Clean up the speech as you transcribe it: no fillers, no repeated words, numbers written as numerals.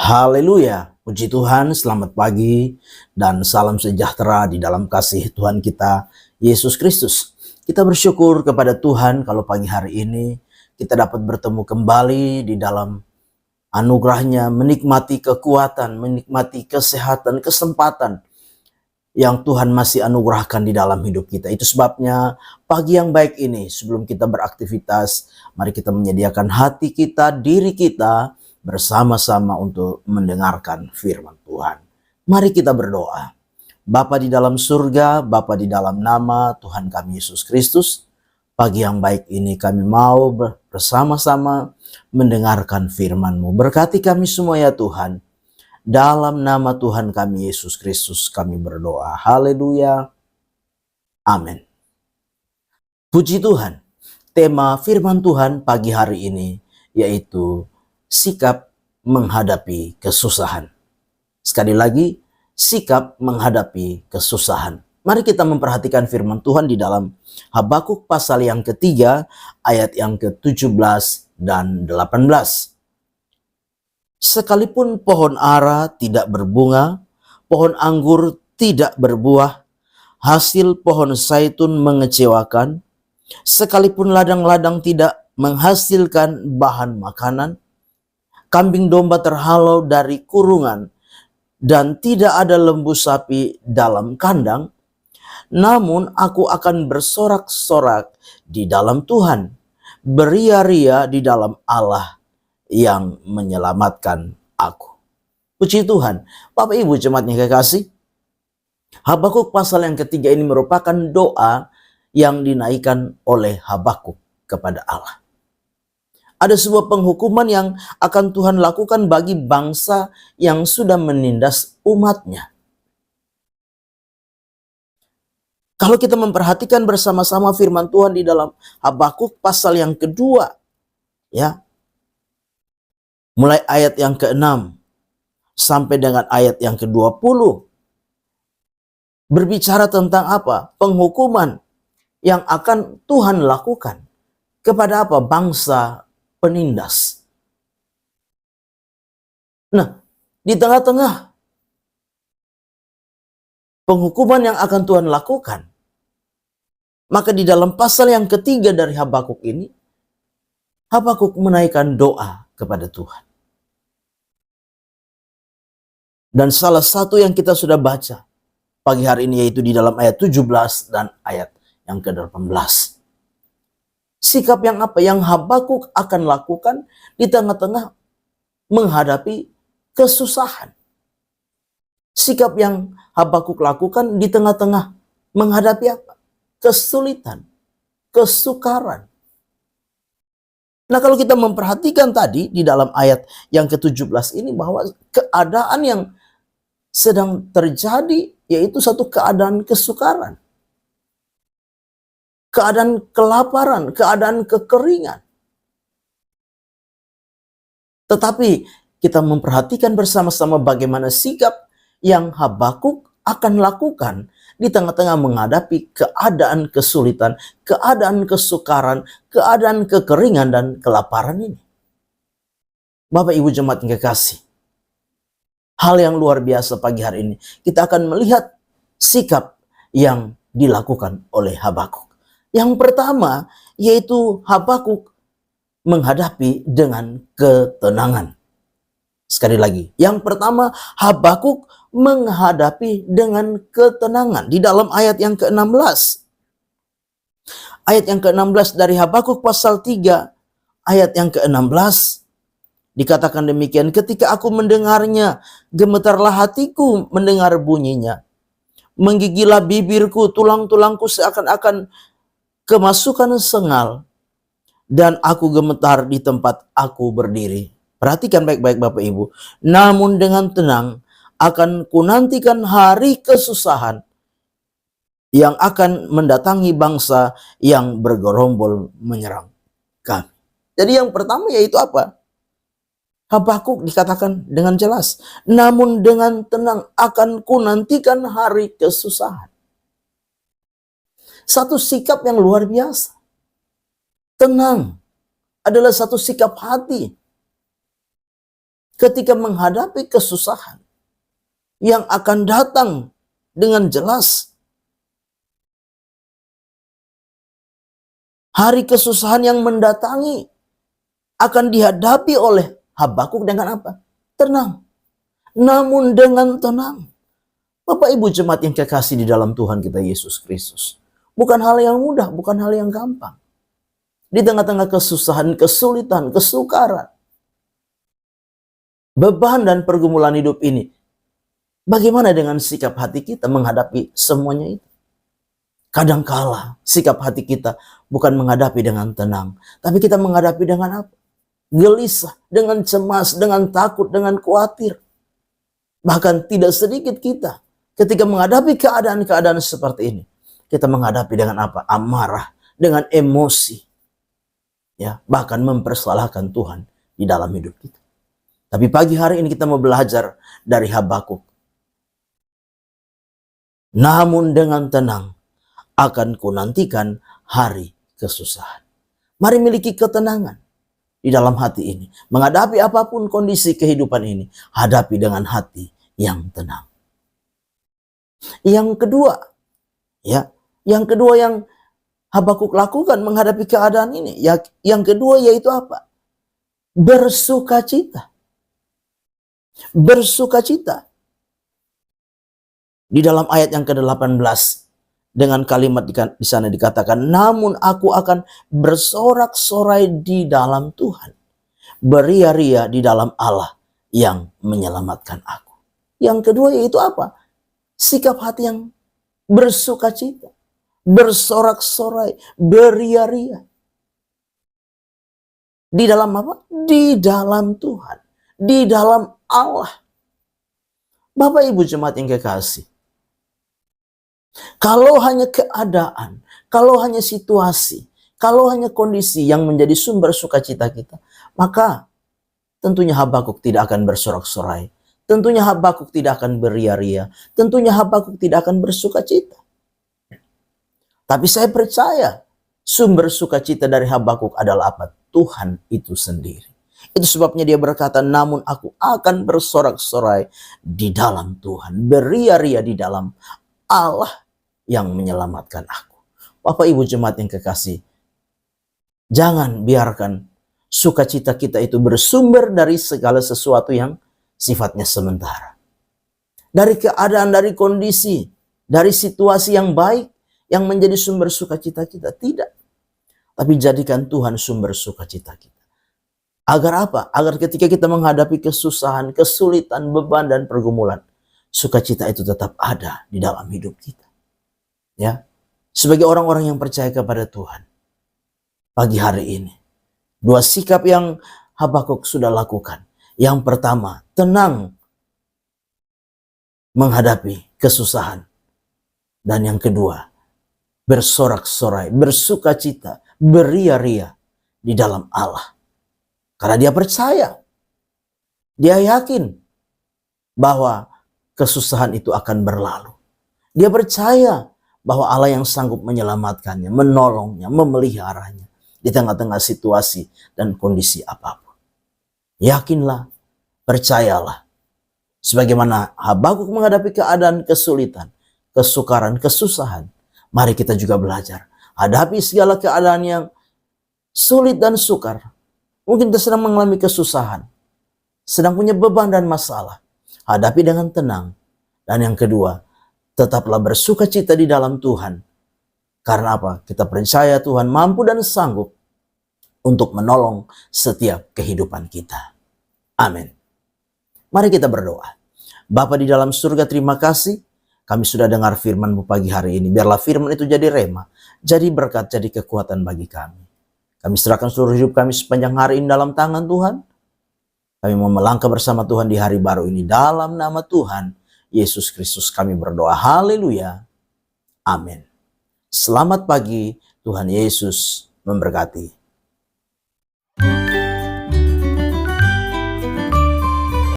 Haleluya, puji Tuhan, selamat pagi dan salam sejahtera di dalam kasih Tuhan kita Yesus Kristus. Kita bersyukur kepada Tuhan kalau pagi hari ini kita dapat bertemu kembali di dalam anugerahnya, menikmati kekuatan, menikmati kesehatan, kesempatan yang Tuhan masih anugerahkan di dalam hidup kita. Itu sebabnya pagi yang baik ini, sebelum kita beraktivitas, mari kita menyediakan hati kita, diri kita, bersama-sama untuk mendengarkan firman Tuhan. Mari kita berdoa. Bapa di dalam surga, Bapa di dalam nama Tuhan kami Yesus Kristus, pagi yang baik ini kami mau bersama-sama mendengarkan firman-Mu. Berkati kami semua ya Tuhan. Dalam nama Tuhan kami Yesus Kristus kami berdoa. Haleluya. Amin. Puji Tuhan. Tema firman Tuhan pagi hari ini yaitu sikap menghadapi kesusahan. Sekali lagi, sikap menghadapi kesusahan. Mari kita memperhatikan firman Tuhan di dalam Habakuk pasal yang ketiga, ayat yang ke-17 dan 18. Sekalipun pohon ara tidak berbunga, pohon anggur tidak berbuah, hasil pohon zaitun mengecewakan, sekalipun ladang-ladang tidak menghasilkan bahan makanan, kambing domba terhalau dari kurungan, dan tidak ada lembu sapi dalam kandang, namun aku akan bersorak-sorak di dalam Tuhan, beria-ria di dalam Allah yang menyelamatkan aku. Puji Tuhan. Bapak Ibu jemaat yang kekasih, Habakuk pasal yang ketiga ini merupakan doa yang dinaikkan oleh Habakuk kepada Allah. Ada sebuah penghukuman yang akan Tuhan lakukan bagi bangsa yang sudah menindas umatnya. Kalau kita memperhatikan bersama-sama firman Tuhan di dalam Habakuk pasal yang kedua, ya, mulai ayat yang ke-6 sampai dengan ayat yang ke-20. Berbicara tentang apa? Penghukuman yang akan Tuhan lakukan kepada apa? Bangsa penindas. Nah, di tengah-tengah penghukuman yang akan Tuhan lakukan, maka di dalam pasal yang ketiga dari Habakuk ini, Habakuk menaikkan doa kepada Tuhan. Dan salah satu yang kita sudah baca pagi hari ini yaitu di dalam ayat 17 dan ayat yang ke-18. Sikap yang apa? Yang Habakuk akan lakukan di tengah-tengah menghadapi kesusahan. Sikap yang Habakuk lakukan di tengah-tengah menghadapi apa? Kesulitan, kesukaran. Nah, kalau kita memperhatikan tadi di dalam ayat yang ke-17 ini bahwa keadaan yang sedang terjadi yaitu satu keadaan kesukaran, keadaan kelaparan, keadaan kekeringan. Tetapi kita memperhatikan bersama-sama bagaimana sikap yang Habakuk akan lakukan di tengah-tengah menghadapi keadaan kesulitan, keadaan kesukaran, keadaan kekeringan dan kelaparan ini. Bapak Ibu jemaat yang kekasih, hal yang luar biasa pagi hari ini. Kita akan melihat sikap yang dilakukan oleh Habakuk. Yang pertama yaitu Habakuk menghadapi dengan ketenangan. Sekali lagi, yang pertama Habakuk menghadapi dengan ketenangan. Di dalam ayat yang ke-16. Ayat yang ke-16 dari Habakuk pasal 3, ayat yang ke-16. Dikatakan demikian, ketika aku mendengarnya, gemetarlah hatiku mendengar bunyinya. Menggigilah bibirku, tulang-tulangku seakan-akan kemasukan sengal. Dan aku gemetar di tempat aku berdiri. Perhatikan baik-baik Bapak Ibu. Namun dengan tenang akan kunantikan hari kesusahan yang akan mendatangi bangsa yang bergerombol menyerang kami. Jadi yang pertama yaitu apa? Habakuk dikatakan dengan jelas, namun dengan tenang akan kunantikan hari kesusahan. Satu sikap yang luar biasa. Tenang adalah satu sikap hati ketika menghadapi kesusahan yang akan datang dengan jelas. Hari kesusahan yang mendatangi akan dihadapi oleh Habakuk dengan apa? Tenang. Namun dengan tenang. Bapak Ibu jemaat yang kekasih di dalam Tuhan kita Yesus Kristus. Bukan hal yang mudah, bukan hal yang gampang. Di tengah-tengah kesusahan, kesulitan, kesukaran, beban dan pergumulan hidup ini, bagaimana dengan sikap hati kita menghadapi semuanya itu? Kadangkala sikap hati kita bukan menghadapi dengan tenang, tapi kita menghadapi dengan apa? Gelisah, dengan cemas, dengan takut, dengan khawatir. Bahkan tidak sedikit kita ketika menghadapi keadaan-keadaan seperti ini, kita menghadapi dengan apa? Amarah, dengan emosi. Ya, bahkan mempersalahkan Tuhan di dalam hidup kita. Tapi pagi hari ini kita mau belajar dari Habakuk. Namun dengan tenang akan kunantikan hari kesusahan. Mari miliki ketenangan di dalam hati ini. Menghadapi apapun kondisi kehidupan ini, hadapi dengan hati yang tenang. Yang kedua, yang Habakuk lakukan menghadapi keadaan ini, yang kedua yaitu apa? Bersukacita. Bersukacita. Di dalam ayat yang ke-18 dengan kalimat di sana dikatakan, namun aku akan bersorak-sorai di dalam Tuhan, beria-ria di dalam Allah yang menyelamatkan aku. Yang kedua yaitu apa? Sikap hati yang bersukacita, bersorak-sorai, beria-ria. Di dalam apa? Di dalam Tuhan, di dalam Allah. Bapak Ibu jemaat yang kekasih, kalau hanya keadaan, kalau hanya situasi, kalau hanya kondisi yang menjadi sumber sukacita kita, maka tentunya Habakuk tidak akan bersorak-sorai. Tentunya Habakuk tidak akan beria-ria. Tentunya Habakuk tidak akan bersukacita. Tapi saya percaya sumber sukacita dari Habakuk adalah apa? Tuhan itu sendiri. Itu sebabnya dia berkata, namun aku akan bersorak-sorai di dalam Tuhan, beria-ria di dalam Allah yang menyelamatkan aku. Bapak Ibu jemaat yang kekasih, jangan biarkan sukacita kita itu bersumber dari segala sesuatu yang sifatnya sementara. Dari keadaan, dari kondisi, dari situasi yang baik yang menjadi sumber sukacita kita. Tidak. Tapi jadikan Tuhan sumber sukacita kita. Agar apa? Agar ketika kita menghadapi kesusahan, kesulitan, beban, dan pergumulan, sukacita itu tetap ada di dalam hidup kita. Ya, sebagai orang-orang yang percaya kepada Tuhan, pagi hari ini, dua sikap yang Habakuk sudah lakukan. Yang pertama, tenang menghadapi kesusahan. Dan yang kedua, bersorak-sorai, bersukacita, beria-ria di dalam Allah. Karena dia percaya, dia yakin bahwa kesusahan itu akan berlalu. Dia percaya bahwa Allah yang sanggup menyelamatkannya, menolongnya, memeliharanya di tengah-tengah situasi dan kondisi apapun. Yakinlah, percayalah. Sebagaimana Habakuk menghadapi keadaan kesulitan, kesukaran, kesusahan, mari kita juga belajar. Hadapi segala keadaan yang sulit dan sukar. Mungkin kita sedang mengalami kesusahan, sedang punya beban dan masalah. Hadapi dengan tenang. Dan yang kedua, tetaplah bersukacita di dalam Tuhan. Karena apa? Kita percaya Tuhan mampu dan sanggup untuk menolong setiap kehidupan kita. Amin. Mari kita berdoa. Bapa di dalam surga, terima kasih. Kami sudah dengar firman-Mu pagi hari ini. Biarlah firman itu jadi rema, jadi berkat, jadi kekuatan bagi kami. Kami serahkan seluruh hidup kami sepanjang hari ini dalam tangan Tuhan. Kami mau melangkah bersama Tuhan di hari baru ini. Dalam nama Tuhan Yesus Kristus kami berdoa. Haleluya. Amin. Selamat pagi. Tuhan Yesus memberkati.